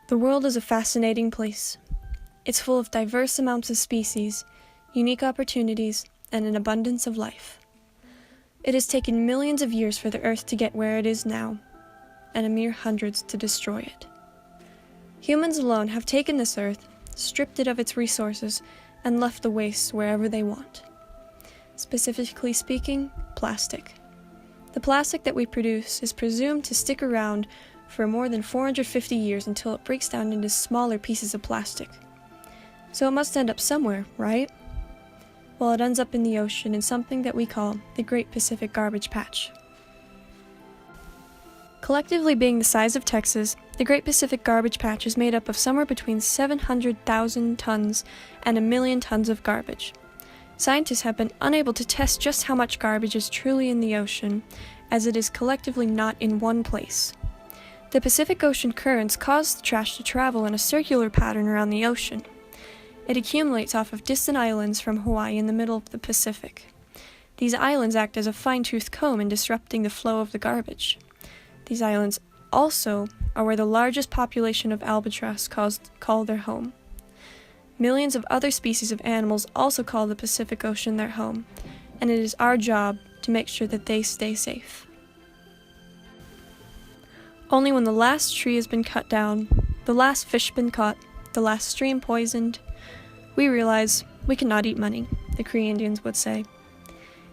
The world is a fascinating place. It's full of diverse amounts of species, unique opportunities, and an abundance of life. It has taken millions of years for the Earth to get where it is now, and a mere hundreds to destroy it. Humans alone have taken this Earth, stripped it of its resources, and left the wastes wherever they want. Specifically speaking, plastic. The plastic that we produce is presumed to stick around for more than 450 years until it breaks down into smaller pieces of plastic. So it must end up somewhere, right? Well, it ends up in the ocean in something that we call the Great Pacific Garbage Patch. Collectively being the size of Texas, the Great Pacific Garbage Patch is made up of somewhere between 700,000 tons and 1 million tons of garbage. Scientists have been unable to test just how much garbage is truly in the ocean, as it is collectively not in one place. The Pacific Ocean currents cause the trash to travel in a circular pattern around the ocean. It accumulates off of distant islands from Hawaii in the middle of the Pacific. These islands act as a fine-tooth comb in disrupting the flow of the garbage. These islands also are where the largest population of albatross call their home. Millions of other species of animals also call the Pacific Ocean their home, and it is our job to make sure that they stay safe. Only when the last tree has been cut down, the last fish been caught, the last stream poisoned, we realize we cannot eat money, the Cree Indians would say.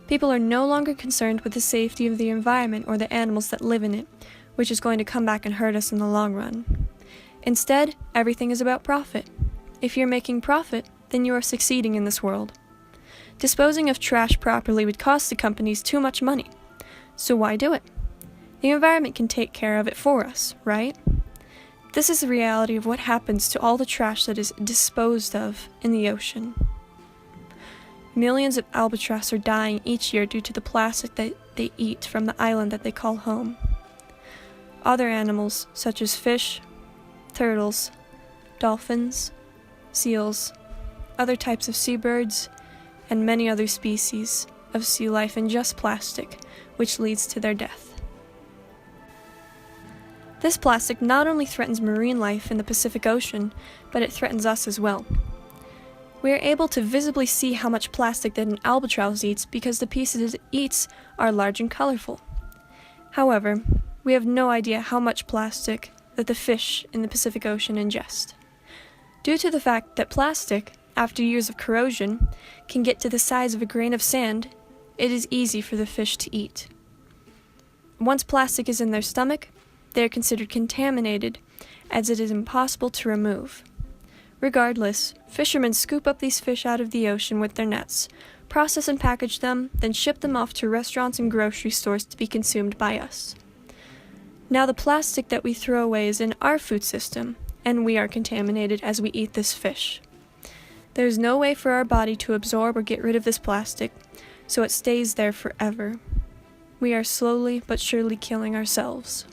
People are no longer concerned with the safety of the environment or the animals that live in it, which is going to come back and hurt us in the long run. Instead, everything is about profit. If you're making profit, then you are succeeding in this world. Disposing of trash properly would cost the companies too much money. So why do it? The environment can take care of it for us, right? This is the reality of what happens to all the trash that is disposed of in the ocean. Millions of albatross are dying each year due to the plastic that they eat from the island that they call home. Other animals, such as fish, turtles, dolphins, seals, other types of seabirds, and many other species of sea life ingest plastic, which leads to their death. This plastic not only threatens marine life in the Pacific Ocean, but it threatens us as well. We are able to visibly see how much plastic that an albatross eats because the pieces it eats are large and colorful. However, we have no idea how much plastic that the fish in the Pacific Ocean ingest. Due to the fact that plastic, after years of corrosion, can get to the size of a grain of sand, it is easy for the fish to eat. Once plastic is in their stomach, they are considered contaminated, as it is impossible to remove. Regardless, fishermen scoop up these fish out of the ocean with their nets, process and package them, then ship them off to restaurants and grocery stores to be consumed by us. Now the plastic that we throw away is in our food system, and we are contaminated as we eat this fish. There is no way for our body to absorb or get rid of this plastic, so it stays there forever. We are slowly but surely killing ourselves.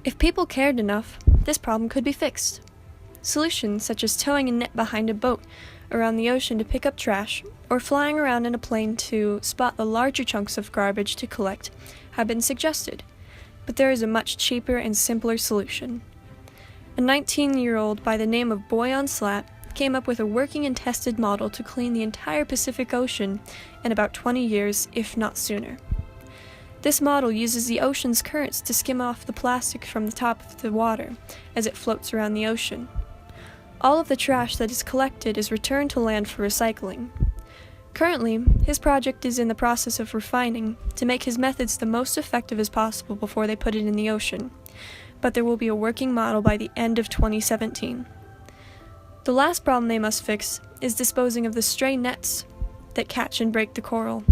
If people cared enough, this problem could be fixed. Solutions such as towing a net behind a boat around the ocean to pick up trash, or flying around in a plane to spot the larger chunks of garbage to collect, have been suggested. But there is a much cheaper and simpler solution. A 19-year-old by the name of Boyan Slat came up with a working and tested model to clean the entire Pacific Ocean in about 20 years, if not sooner. This model uses the ocean's currents to skim off the plastic from the top of the water as it floats around the ocean. All of the trash that is collected is returned to land for recycling. Currently, his project is in the process of refining to make his methods the most effective as possible before they put it in the ocean, but there will be a working model by the end of 2017. The last problem they must fix is disposing of the stray nets that catch and break the coral.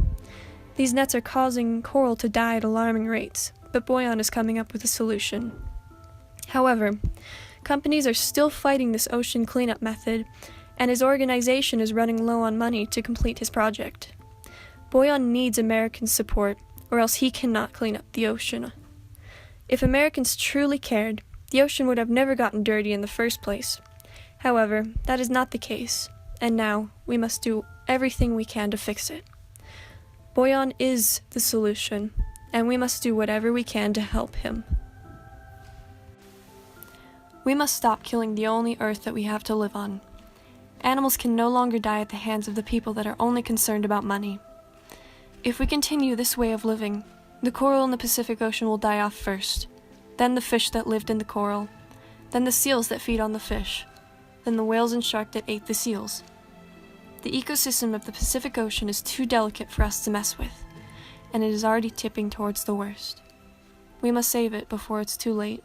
These nets are causing coral to die at alarming rates, but Boyan is coming up with a solution. However, companies are still fighting this ocean cleanup method, and his organization is running low on money to complete his project. Boyan needs American support, or else he cannot clean up the ocean. If Americans truly cared, the ocean would have never gotten dirty in the first place. However, that is not the case, and now we must do everything we can to fix it. Boyan is the solution, and we must do whatever we can to help him. We must stop killing the only earth that we have to live on. Animals can no longer die at the hands of the people that are only concerned about money. If we continue this way of living, the coral in the Pacific Ocean will die off first, then the fish that lived in the coral, then the seals that feed on the fish, then the whales and shark that ate the seals. The ecosystem of the Pacific Ocean is too delicate for us to mess with, and it is already tipping towards the worst. We must save it before it's too late.